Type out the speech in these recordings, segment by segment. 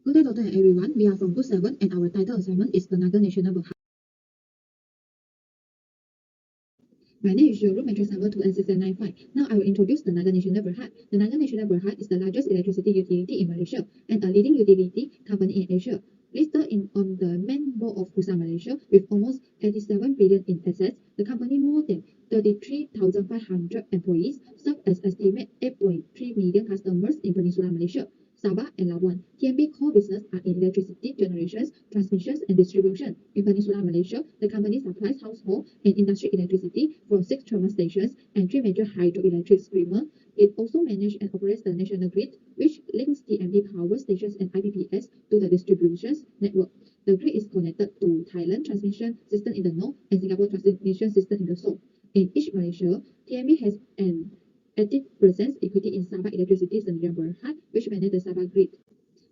Good day, Doctor and everyone. We are from 27 and our title assignment is Tenaga Nasional Berhad. My name is Room Matrix number 2N6995. Now I will introduce the Tenaga Nasional Berhad. The Tenaga Nasional Berhad is the largest electricity utility in Malaysia and a leading utility company in Asia. Listed on the main board of Bursa Malaysia with almost 87 billion in assets, the company more than 33,500 employees serve as estimate 8.3 million customers in Peninsular Malaysia, Sabah and Labuan. TMB core business are in electricity generations, transmissions and distribution. In Peninsular Malaysia, the company supplies household and industry electricity from 6 thermal stations and 3 major hydroelectric streamers. It also manages and operates the national grid, which links TMB power stations and IPPs to the distribution network. The grid is connected to Thailand transmission system in the north and Singapore transmission system in the south. In each Malaysia, TMB has an active presence equity in Sabah Electricity Sdn Berhad, which manages the Sabah grid.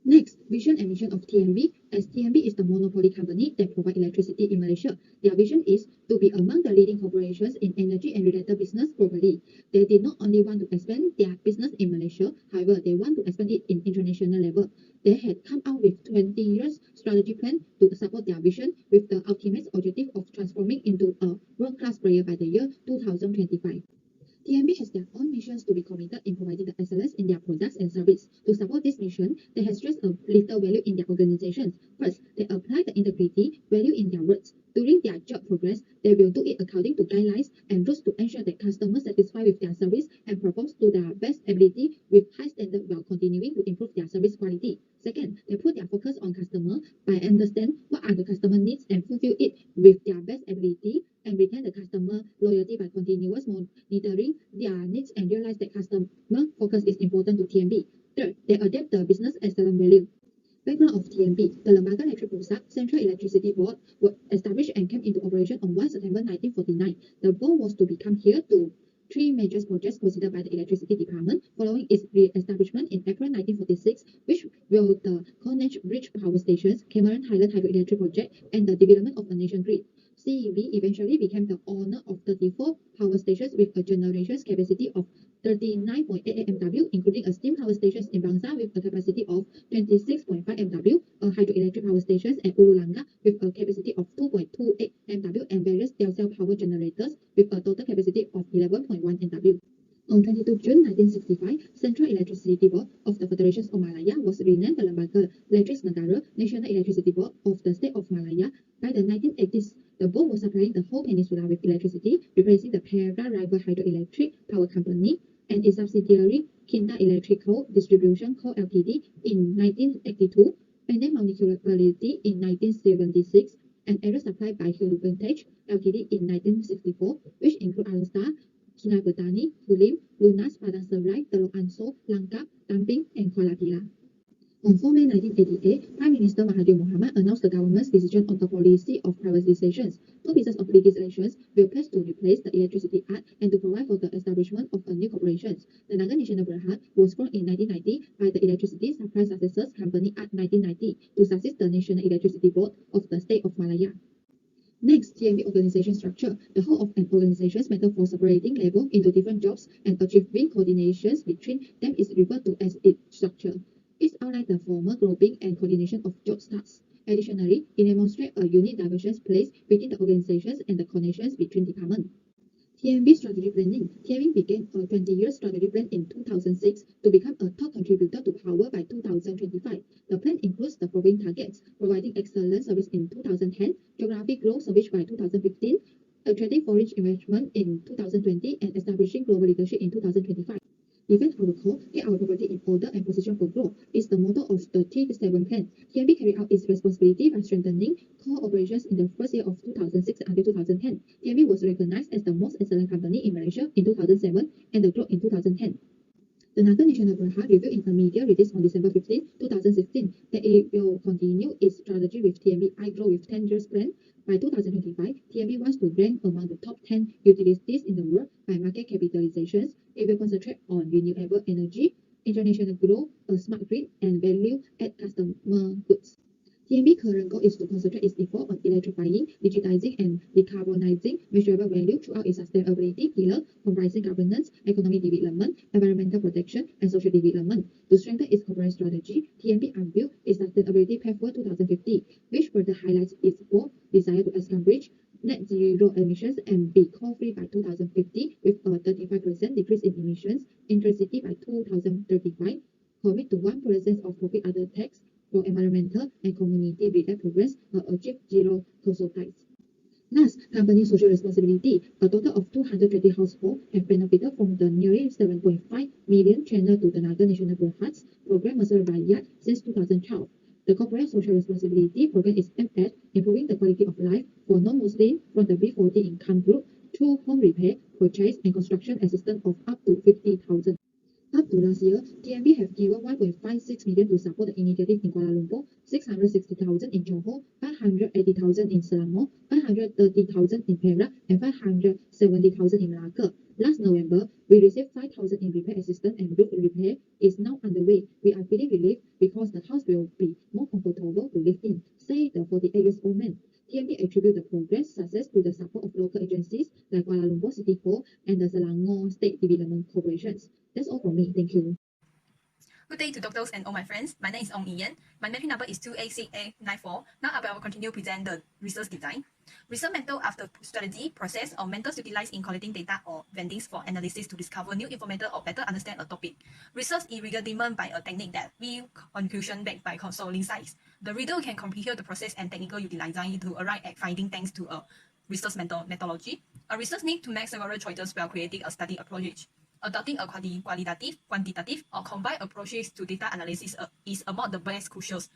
Next, vision and mission of TMB. As TMB is the monopoly company that provides electricity in Malaysia, their vision is to be among the leading corporations in energy and related business globally. They did not only want to expand their business in Malaysia, however, they want to expand it in international level. They had come out with 20 years strategy plan to support their vision with the ultimate objective of transforming into a world-class player by the year 2025. TMB has their own missions to be committed in providing the excellence in their products and service. To support this mission, they have stressed a little value in their organizations. First, they apply the integrity value in their words. During their job progress, they will do it according to guidelines and rules to ensure that customers satisfied with their service and perform to their best ability with high standard while continuing to improve their service quality. Second, they put their focus on customer by understand what are the customer needs and fulfill it with their best ability and retain the customer loyalty by continuous monitoring their needs and realize that customer focus is important to TMB. Third, they adapt the business excellent value. Background of TMB. The Lembaga Electric Pusat Central Electricity Board was established and came into operation on 1 September 1949. The board was to become here to 3 major projects considered by the Electricity Department following its re-establishment in April 1946, which were the Corniche Bridge Power Stations, Cameron Highland Hydroelectric Project, and the development of the nation grid. CEB eventually became the owner of 34 power stations with a generation capacity of 39.88 MW, including a steam power station in Bangsa with a capacity of 26.5 MW, a hydroelectric power station at Ululanga with a capacity of 2.28 MW, and various cell power generators with a total capacity of 11.1 MW. On 22 June 1965, Central Electricity Board of the Federation of Malaya was renamed the Lembaga Electric Negara National Electricity Board of the State of Malaya. By the 1980s, the board was supplying the whole peninsula with electricity, replacing the Perak River Hydroelectric Power Company and its subsidiary Kinta Electrical Distribution Co. Ltd. in 1982, Penang Municipality in 1976, and area supplied by Heritage Ltd. in 1964, which include Alstar, Sungai Petani, Kulim, Lunas, Padang Serai, Teluk Ansor, Langkap, Tamping, and Kuala Pilar. On 4 May 1988, Prime Minister Mahathir Mohamad announced the government's decision on the policy of privatizations. 2 pieces of legislation were passed to replace the Electricity Act and to provide for the establishment of a new corporation. The Tenaga Nasional Berhad was formed in 1990 by the Electricity Supply Successors Company Act 1990 to succeed the National Electricity Board of the State of Malaya. Next, TMB organization structure. The whole of an organization's method for separating labor into different jobs and achieving coordinations between them is referred to as its structure. It outlines the formal grouping and coordination of job tasks. Additionally, it demonstrates a unique division placed within the organizations and the connections between departments. TMB strategy planning. TMB began a 20-year strategy plan in 2006 to become a top contributor to power by 2025. The plan includes the following targets: providing excellent service in 2010, geographic growth service by 2015, attracting foreign investment in 2020, and establishing global leadership in 2025. Defend our core, get our property in order, and position for growth is the motto of the T7 plan. TMB carried out its responsibility by strengthening core operations in the first year of 2006 until 2010. TMB was recognized as the most excellent company in Malaysia in 2007 and the growth in 2010. The Tenaga Nasional Berhad revealed in a media release on December 15, 2016, that it will continue its strategy with TMB iGrow with 10 years plan. By 2025, TMB wants to rank among the top 10 utilities in the world by market capitalizations. It will concentrate on renewable energy, international growth, a smart grid, and value-add customer goods. TMB current goal is to concentrate its effort on electrifying, digitizing, and decarbonizing measurable value throughout its sustainability pillar, comprising governance, economic development, environmental protection, and social development. To strengthen its corporate strategy, TMB unveiled its Sustainability Pathway 2050, which further highlights its bold desire to establish net zero emissions and be coal-free by 2050 with a 35% decrease in emissions, intercity by 2035, commit to 1% of profit after tax for environmental and community-related programs achieve zero coastal tides. Last, company social responsibility. A total of 220 households have benefited from the nearly 7.5 million channel to the National Berhad program sponsored by Yard since 2012. The corporate social responsibility program is aimed at improving the quality of life for non-Muslims from the B40 income group through home repair, purchase, and construction assistance of up to 50,000. Up to last year, TMB have given 1.56 million to support the initiative in Kuala Lumpur, 660,000 in Johor, 580,000 in Selangor, 530,000 in Perak, and 570,000 in Malacca. Last November, we received 5,000 in repair assistance and roof repair is now underway. We are feeling relieved because the house will be more comfortable to live in, say the 48-year-old man. TMB attribute the progress success to the support of local agencies like Kuala Lumpur City Hall and the Selangor State Development Corporations. That's all from me. Thank you. Good day to doctors and all my friends. My name is Ong Iyan. My memory number is 286A94. Now I will continue present the research design. Research method after strategy, process, or methods utilized in collecting data or findings for analysis to discover new information or better understand a topic. Research is regarded by a technique that we conclusion backed by consoling sites. The reader can comprehend the process and technical utilization to arrive at finding thanks to a research methodology. A research need to make several choices while creating a study approach. Adopting a qualitative, quantitative, or combined approaches to data analysis is among the best crucials.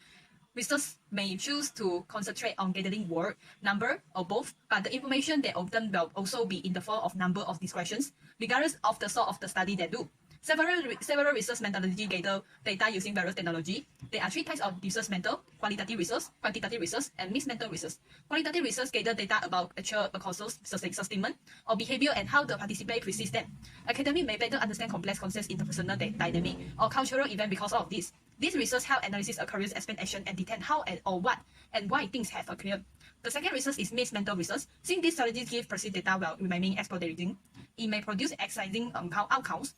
Research may choose to concentrate on gathering word, number, or both, but the information they obtain will also be in the form of number of descriptions, regardless of the sort of the study they do. Several research methodology gather data using various technology. There are three types of research method: qualitative research, quantitative research, and mixed method research. Qualitative research gather data about actual causal sustainment or behavior and how the participant perceives them. Academic may better understand complex concepts in the personal dynamic or cultural event because of this. This research help analysis occurrence, explain action, and detect how and or what and why things have occurred. The second research is mixed method research. Since these strategies give perceived data while remaining explorating, it may produce exciting outcomes.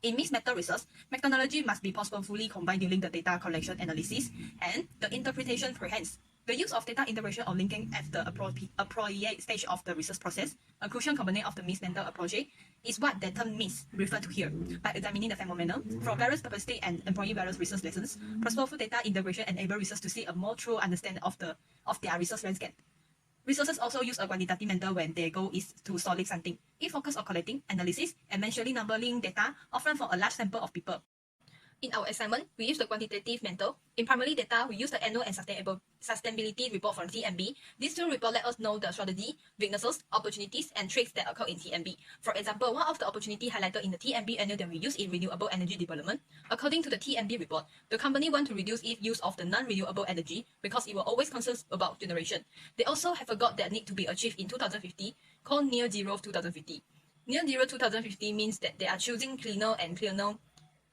In mixed method research, methodology must be possibly combined during the data collection analysis and the interpretation perhaps. The use of data integration or linking at the appropriate stage of the research process, a crucial component of the mixed method approach, is what the term means referred to here. By examining the phenomena from various perspectives and employing various research lessons, purposeful data integration enable research to see a more true understanding of their research landscape. Researchers also use a quantitative method when their goal is to solve something. It focuses on collecting, analysis, and mentioning numbering data, often from a large sample of people. In our assignment, we use the quantitative method. In primary data, we use the annual and sustainability report from TMB. These two reports let us know the strategy, weaknesses, opportunities, and tricks that occur in TMB. For example, one of the opportunities highlighted in the TMB annual that we use in renewable energy development. According to the TMB report, the company want to reduce its use of the non-renewable energy because it will always concern about generation. They also have a goal that need to be achieved in 2050, called Near Zero 2050. Near Zero 2050 means that they are choosing cleaner and cleaner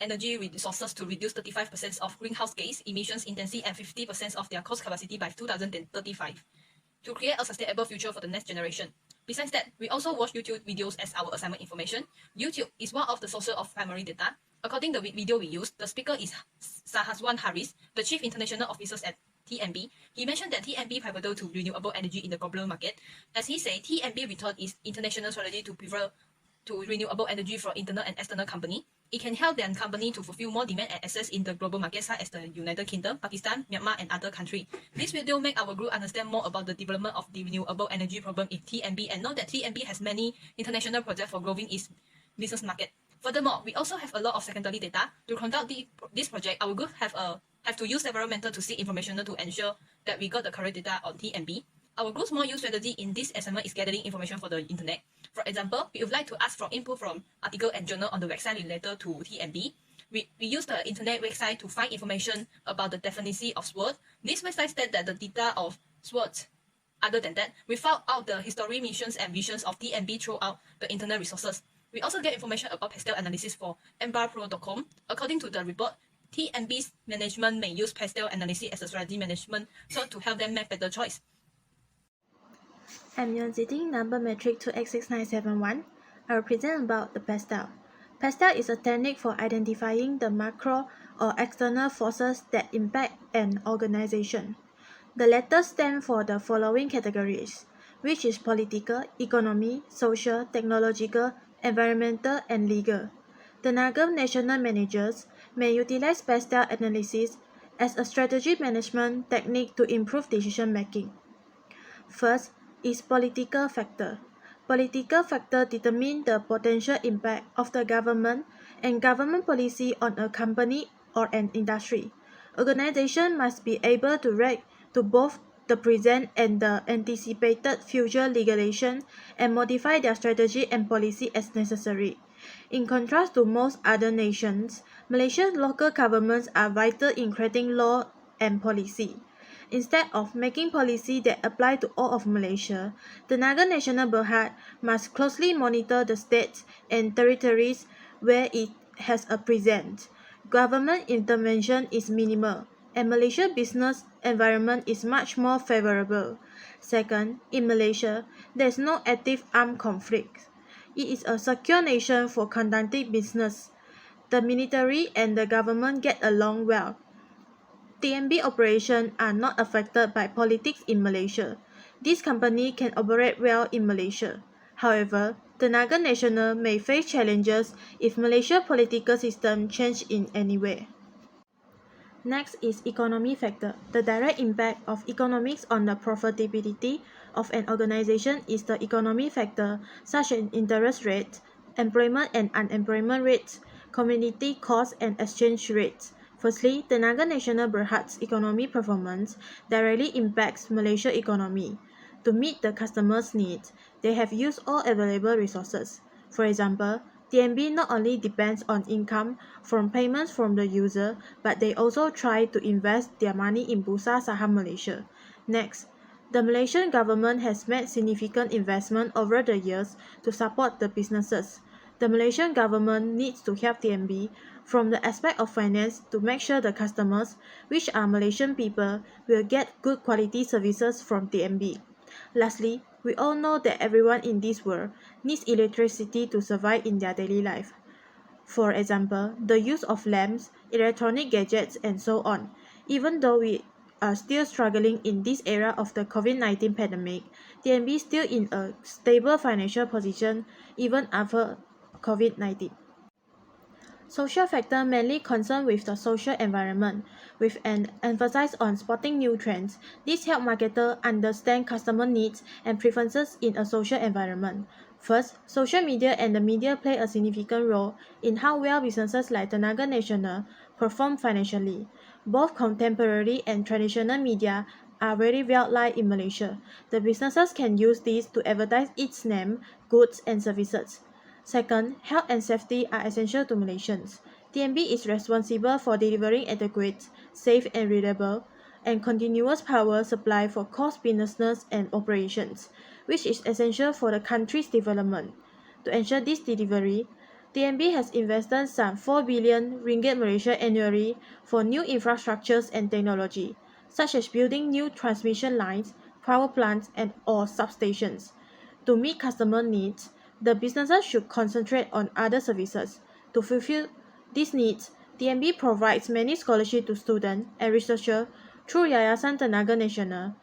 energy resources to reduce 35% of greenhouse gas emissions intensity and 50% of their cost capacity by 2035 to create a sustainable future for the next generation. Besides that, we also watch YouTube videos as our assignment information. YouTube is one of the sources of primary data. According to the video we use, the speaker is Sahaswan Haris, the Chief International Officer at TMB. He mentioned that TMB pivotal to renewable energy in the global market. As he said, TMB return is international strategy to pivot to renewable energy for internal and external company. It can help their company to fulfill more demand and access in the global market such as the United Kingdom, Pakistan, Myanmar, and other countries. This video make our group understand more about the development of the renewable energy problem in TMB and know that TMB has many international projects for growing its business market. Furthermore, we also have a lot of secondary data. To conduct this project, our group have to use several methods to seek information to ensure that we got the correct data on TMB. Our group's more used strategy in this assignment is gathering information for the internet. For example, we would like to ask for input from article and journal on the website related to TMB. We use the internet website to find information about the definition of SWOT. This website states that the data of SWOT. Other than that, we found out the history, missions, and visions of TMB throughout the internet resources. We also get information about pastel analysis for mbarpro.com. According to the report, TMB's management may use pastel analysis as a strategy management so to help them make better choice. I'm using number metric 286971. I will present about the pastel. Pastel is a technique for identifying the macro or external forces that impact an organization. The letters stand for the following categories, which is political, economy, social, technological, environmental, and legal. The Tenaga national managers may utilize pastel analysis as a strategy management technique to improve decision making. First is political factor. Political factor determine the potential impact of the government and government policy on a company or an industry. Organization must be able to react to both the present and the anticipated future legislation and modify their strategy and policy as necessary. In contrast to most other nations, Malaysia's local governments are vital in creating law and policy. Instead of making policy that apply to all of Malaysia, the Nasional Berhad must closely monitor the states and territories where it has a presence. Government intervention is minimal, and Malaysia's business environment is much more favorable. Second, in Malaysia, there is no active armed conflict. It is a secure nation for conducting business. The military and the government get along well. TMB operations are not affected by politics in Malaysia. This company can operate well in Malaysia. However, Tenaga Nasional may face challenges if Malaysia's political system change in any way. Next is economy factor. The direct impact of economics on the profitability of an organization is the economy factor, such as interest rates, employment and unemployment rates, commodity costs, and exchange rates. Firstly, the Nasional Berhad's economy performance directly impacts Malaysia's economy. To meet the customers' needs, they have used all available resources. For example, TMB not only depends on income from payments from the user, but they also try to invest their money in Bursa Saham Malaysia. Next, the Malaysian government has made significant investment over the years to support the businesses. The Malaysian government needs to help TMB from the aspect of finance to make sure the customers, which are Malaysian people, will get good quality services from TMB. Lastly, we all know that everyone in this world needs electricity to survive in their daily life. For example, the use of lamps, electronic gadgets, and so on. Even though we are still struggling in this era of the COVID-19 pandemic, TMB is still in a stable financial position even after COVID-19. Social factor mainly concerned with the social environment, with an emphasis on spotting new trends. This helps marketers understand customer needs and preferences in a social environment. First, social media and the media play a significant role in how well businesses like Tenaga Nasional perform financially. Both contemporary and traditional media are very well liked in Malaysia. The businesses can use this to advertise its name, goods, and services. Second, health and safety are essential to Malaysians. TMB is responsible for delivering adequate, safe and reliable, and continuous power supply for cost business and operations, which is essential for the country's development. To ensure this delivery, TMB has invested some 4 billion ringgit Malaysia annually for new infrastructures and technology, such as building new transmission lines, power plants, and or substations. To meet customer needs, the businesses should concentrate on other services. To fulfill these needs, TMB provides many scholarships to students and researchers through Yayasan Tenaga Nasional.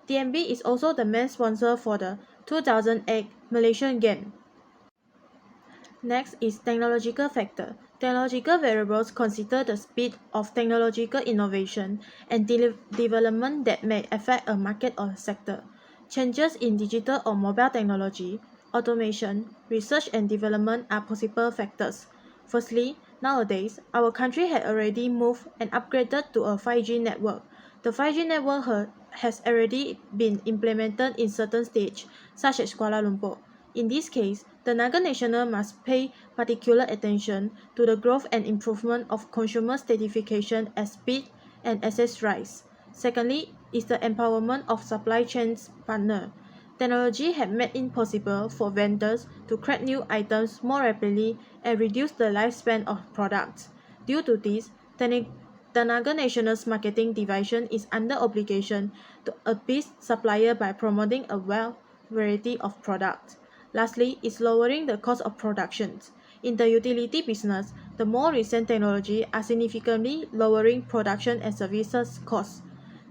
TMB is also the main sponsor for the 2008 Malaysian Games. Next is technological factor. Technological variables consider the speed of technological innovation and development that may affect a market or sector. Changes in digital or mobile technology, automation, research and development are possible factors. Firstly, nowadays, our country had already moved and upgraded to a 5G network. The 5G network has already been implemented in certain states, such as Kuala Lumpur. In this case, the Tenaga Nasional must pay particular attention to the growth and improvement of consumer certification as speed and access rise. Secondly, is the empowerment of supply chains partner. Technology has made it possible for vendors to create new items more rapidly and reduce the lifespan of products. Due to this, Tenaga Nasional's marketing division is under obligation to appease supplier by promoting a wide variety of products. Lastly, is lowering the cost of production. In the utility business, the more recent technology are significantly lowering production and services costs.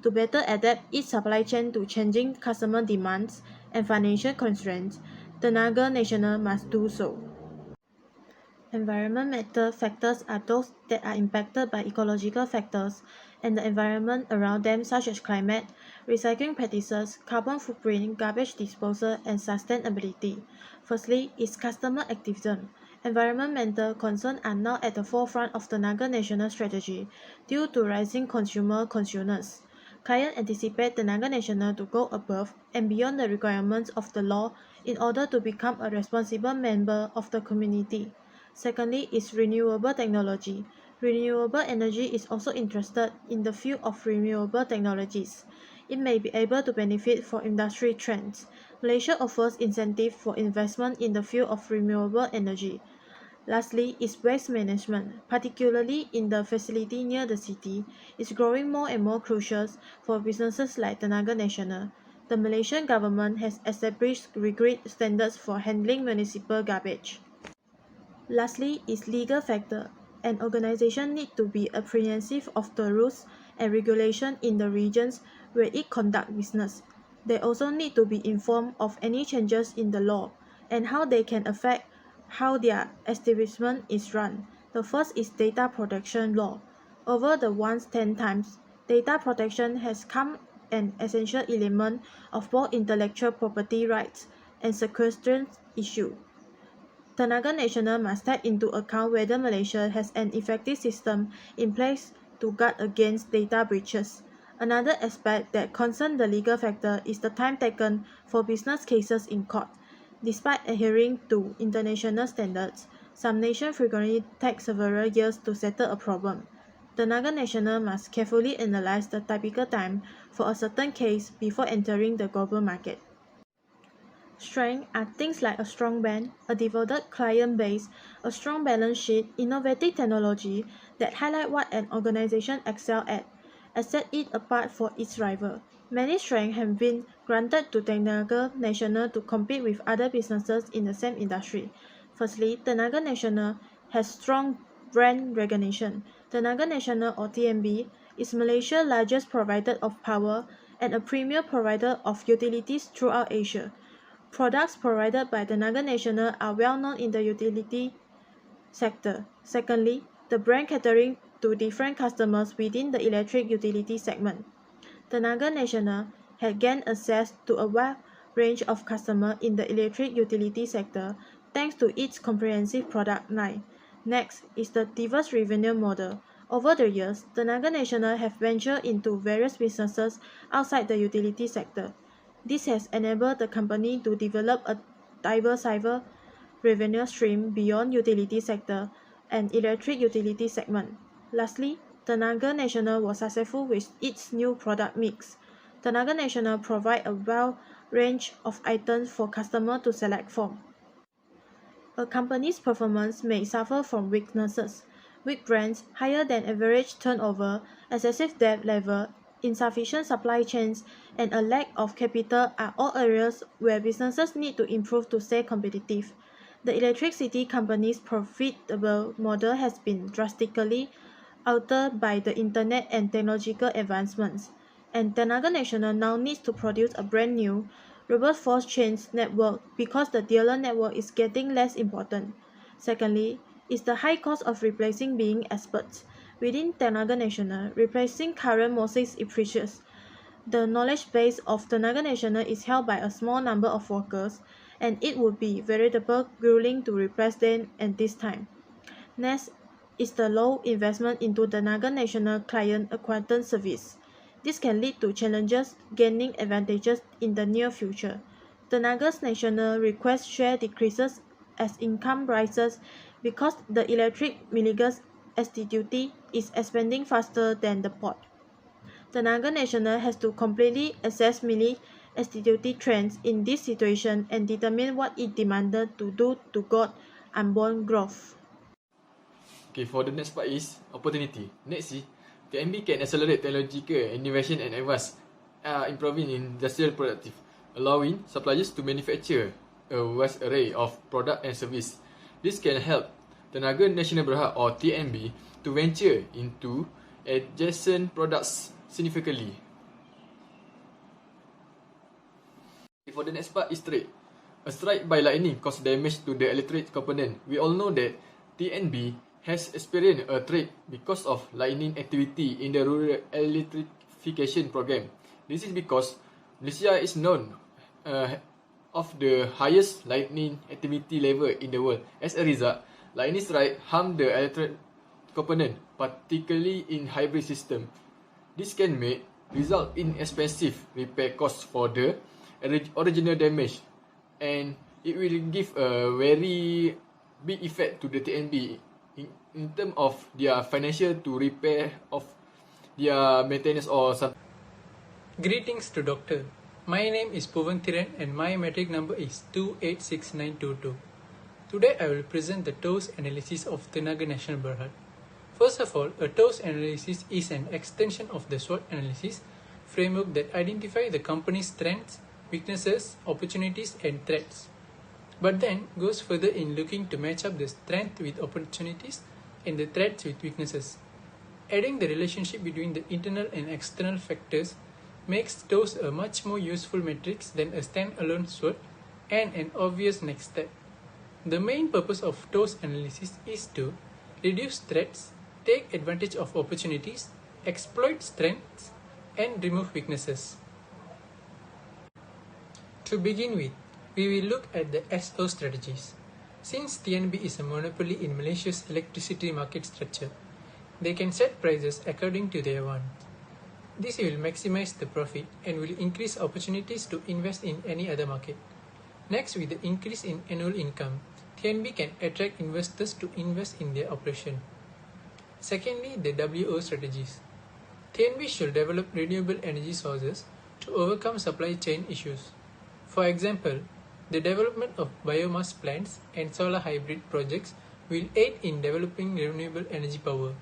To better adapt its supply chain to changing customer demands and financial constraints, Tenaga Nasional must do so. Environmental factors are those that are impacted by ecological factors and the environment around them, such as climate, recycling practices, carbon footprint, garbage disposal, and sustainability. Firstly, is customer activism. Environmental concerns are now at the forefront of the Tenaga Nasional strategy due to rising consumer consciousness. Clients anticipate the Tenaga Nasional to go above and beyond the requirements of the law in order to become a responsible member of the community. Secondly is renewable technology. Renewable energy is also interested in the field of renewable technologies. It may be able to benefit from industry trends. Malaysia offers incentive for investment in the field of renewable energy. Lastly is waste management, particularly in the facility near the city, is growing more and more crucial for businesses like Tenaga Nasional. The Malaysian government has established rigorous standards for handling municipal garbage. Lastly is legal factor. An organization needs to be apprehensive of the rules and regulations in the regions where it conducts business. They also need to be informed of any changes in the law and how they can affect how their establishment is run. The first is data protection law. Over the once 10 times, data protection has become an essential element of both intellectual property rights and sequestration issue. Tenaga Nasional must take into account whether Malaysia has an effective system in place to guard against data breaches. Another aspect that concerns the legal factor is the time taken for business cases in court. Despite adhering to international standards, some nations frequently take several years to settle a problem. Tenaga Nasional must carefully analyze the typical time for a certain case before entering the global market. Strengths are things like a strong brand, a devoted client base, a strong balance sheet, innovative technology that highlight what an organization excels at, and set it apart for its rival. Many strengths have been granted to Tenaga Nasional to compete with other businesses in the same industry. Firstly, Tenaga Nasional has strong brand recognition. Tenaga Nasional or TNB is Malaysia's largest provider of power and a premier provider of utilities throughout Asia. Products provided by Tenaga Nasional are well known in the utility sector. Secondly, the brand catering to different customers within the electric utility segment. Tenaga Nasional had gained access to a wide range of customers in the electric utility sector thanks to its comprehensive product line. Next is the diverse revenue model. Over the years, Tenaga Nasional have ventured into various businesses outside the utility sector. This has enabled the company to develop a diversified revenue stream beyond utility sector and electric utility segment. Lastly, Tenaga Nasional was successful with its new product mix. Tenaga Nasional provide a wide range of items for customers to select from. A company's performance may suffer from weaknesses. Weak brands, higher than average turnover, excessive debt level, insufficient supply chains, and a lack of capital are all areas where businesses need to improve to stay competitive. The electricity company's profitable model has been drastically altered by the internet and technological advancements, and Tenaga Nasional now needs to produce a brand new, robust force chains network because the dealer network is getting less important. Secondly, is the high cost of replacing being experts. Within Tenaga Nasional, replacing current Moses is precious. The knowledge base of Tenaga Nasional is held by a small number of workers, and it would be veritable grueling to replace them at this time. Next is the low investment into Tenaga Nasional client acquaintance service. This can lead to challenges gaining advantages in the near future. Tenaga Nasional request share decreases as income rises because the electric milligas institute is expanding faster than the port. Tenaga Nasional has to completely assess milli institute trends in this situation and determine what it demanded to do to guard unborn growth. Okay, for the next part is opportunity. Next is TNB can accelerate technological innovation and advance improving industrial productive, allowing suppliers to manufacture a vast array of product and service. This can help Tenaga Nasional Berhad or TNB to venture into adjacent products significantly. Okay, for the next part is trade. A strike by lightning caused damage to the electric component. We all know that TNB has experienced a trade because of lightning activity in the rural electrification program. This is because Malaysia is known of the highest lightning activity level in the world. As a result, lightning strike harm the electric component, particularly in hybrid system. This can result in expensive repair costs for the original damage, and it will give a very big effect to the TNB in terms of their financial to repair of their maintenance or something. Greetings to Doctor. My name is Puvantiran and my metric number is 286922. Today I will present the TOS analysis of Tenaga Nasional Berhad. First of all, a TOS analysis is an extension of the SWOT analysis framework that identifies the company's strengths, weaknesses, opportunities and threats, but then goes further in looking to match up the strength with opportunities and the threats with weaknesses. Adding the relationship between the internal and external factors makes TOS a much more useful matrix than a standalone SWOT and an obvious next step. The main purpose of TOS analysis is to reduce threats, take advantage of opportunities, exploit strengths, and remove weaknesses. To begin with, we will look at the SO strategies. Since TNB is a monopoly in Malaysia's electricity market structure, they can set prices according to their wants. This will maximize the profit and will increase opportunities to invest in any other market. Next, with the increase in annual income, TNB can attract investors to invest in their operation. Secondly, the WO strategies. TNB should develop renewable energy sources to overcome supply chain issues. For example, the development of biomass plants and solar hybrid projects will aid in developing renewable energy power.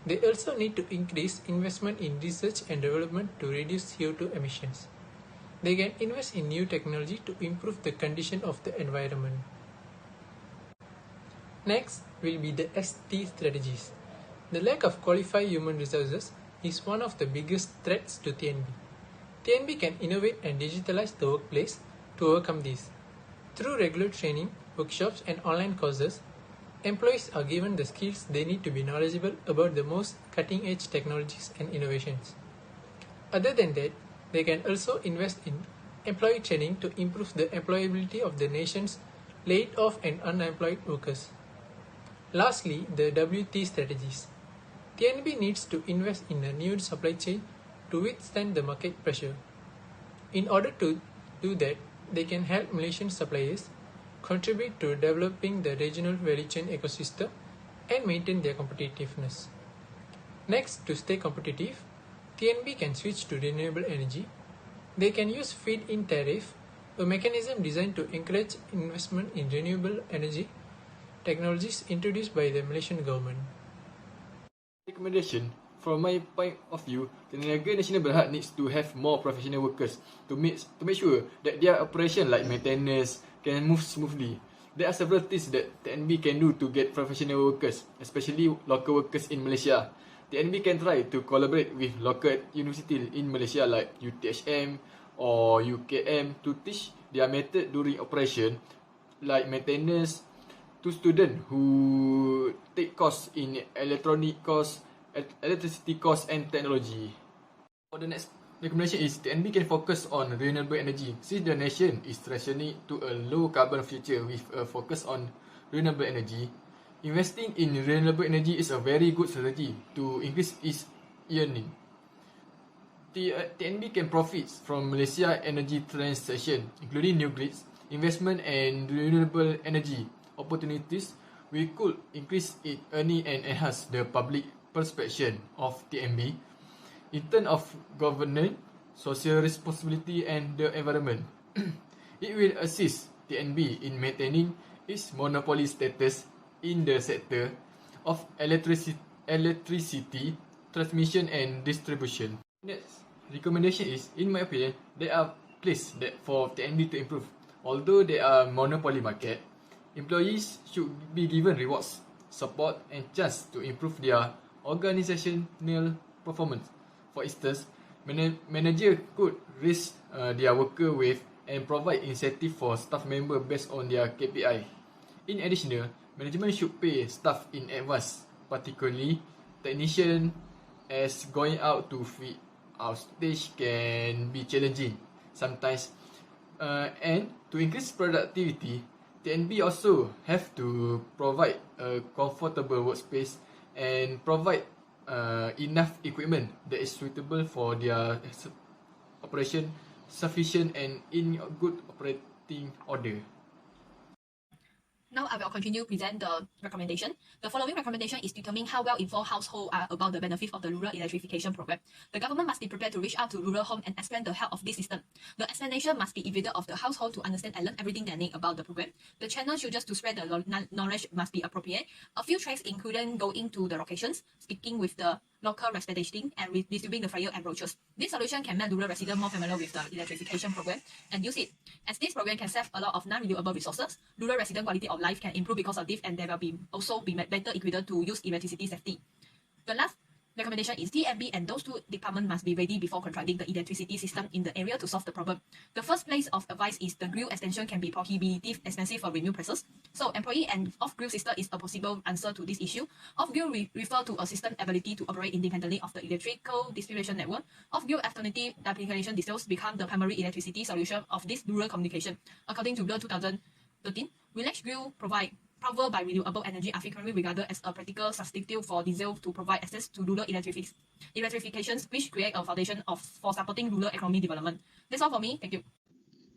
They also need to increase investment in research and development to reduce CO2 emissions. They can invest in new technology to improve the condition of the environment. Next will be the ST strategies. The lack of qualified human resources is one of the biggest threats to TNB. TNB can innovate and digitalize the workplace to overcome this. Through regular training, workshops, and online courses, employees are given the skills they need to be knowledgeable about the most cutting-edge technologies and innovations. Other than that, they can also invest in employee training to improve the employability of the nation's laid-off and unemployed workers. Lastly, the WT strategies. TNB needs to invest in a new supply chain to withstand the market pressure. In order to do that, they can help Malaysian suppliers contribute to developing the regional value chain ecosystem and maintain their competitiveness. Next, to stay competitive, TNB can switch to renewable energy. They can use feed-in tariff, a mechanism designed to encourage investment in renewable energy technologies introduced by the Malaysian government. Recommendation. From my point of view, Tenaga Nasional Berhad needs to have more professional workers to make sure that their operation like maintenance can move smoothly. There are several things that TNB can do to get professional workers, especially local workers in Malaysia. TNB can try to collaborate with local universities in Malaysia like UTHM or UKM to teach their method during operation, like maintenance, to students who take course in electricity cost and technology. For the next recommendation is TNB can focus on renewable energy since the nation is transitioning to a low carbon future with a focus on renewable energy. Investing in renewable energy is a very good strategy to increase its earning. TNB can profit from Malaysia energy transition, including new grids, investment and renewable energy opportunities. We could increase its earning and enhance the public perception of TNB in terms of governance, social responsibility and the environment. It will assist TNB in maintaining its monopoly status in the sector, of electricity transmission and distribution. Next recommendation is, in my opinion, there are places that for TNB to improve. Although they are monopoly market, employees should be given rewards, support and chance to improve their organizational performance. For instance, manager could raise their worker wage and provide incentive for staff member based on their KPI. In addition, management should pay staff in advance, particularly technician, as going out to feed outstage can be challenging sometimes. And to increase productivity, TNB also have to provide a comfortable workspace and provide enough equipment that is suitable for their operation, sufficient and in good operating order. Now I will continue present the recommendation. The following recommendation is determining how well informed households are about the benefits of the rural electrification program. The government must be prepared to reach out to rural homes and explain the help of this system. The explanation must be evident of the household to understand and learn everything they need about the program. The channel chosen to spread the knowledge must be appropriate. A few tracks including going to the locations, speaking with the local representative and distributing the flyer and brochures. This solution can make rural residents more familiar with the electrification program and use it. As this program can save a lot of non-renewable resources, rural resident quality of life can improve because of this, and they will also be better equipped to use electricity safety. The last recommendation is TNB and those two departments must be ready before contracting the electricity system in the area to solve the problem. The first place of advice is the grill extension can be prohibitive expensive for renew prices. So employee and off-grill system is a possible answer to this issue. Off-grill refer to a system ability to operate independently of the electrical distribution network. Off-grill alternative application details become the primary electricity solution of this rural communication. According to Law 2013, relaxed grill powered by renewable energy are frequently regarded as a practical substitute for diesel to provide access to rural electrifications, which create a foundation for supporting rural economic development. That's all for me. Thank you.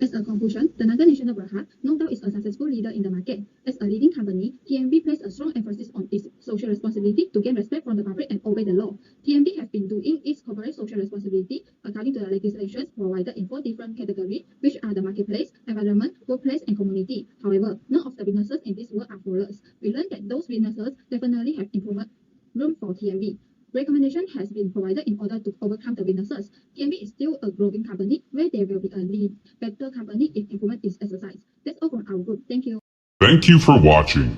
As a conclusion, Tenaga Nasional Berhad no doubt is a successful leader in the market. As a leading company, TNB places a strong emphasis on its social responsibility to gain respect from the public and obey the law. TNB has been doing its corporate social responsibility according to the legislations provided in 4 different categories, which are the marketplace, environment, workplace, and community. However, none of the businesses in this world are flawless. We learned that those businesses definitely have improvement room for TNB. Recommendation has been provided in order to overcome the weaknesses. TNB is still a growing company where there will be a lean, better company if improvement is exercised. That's all from our group. Thank you. Thank you for watching.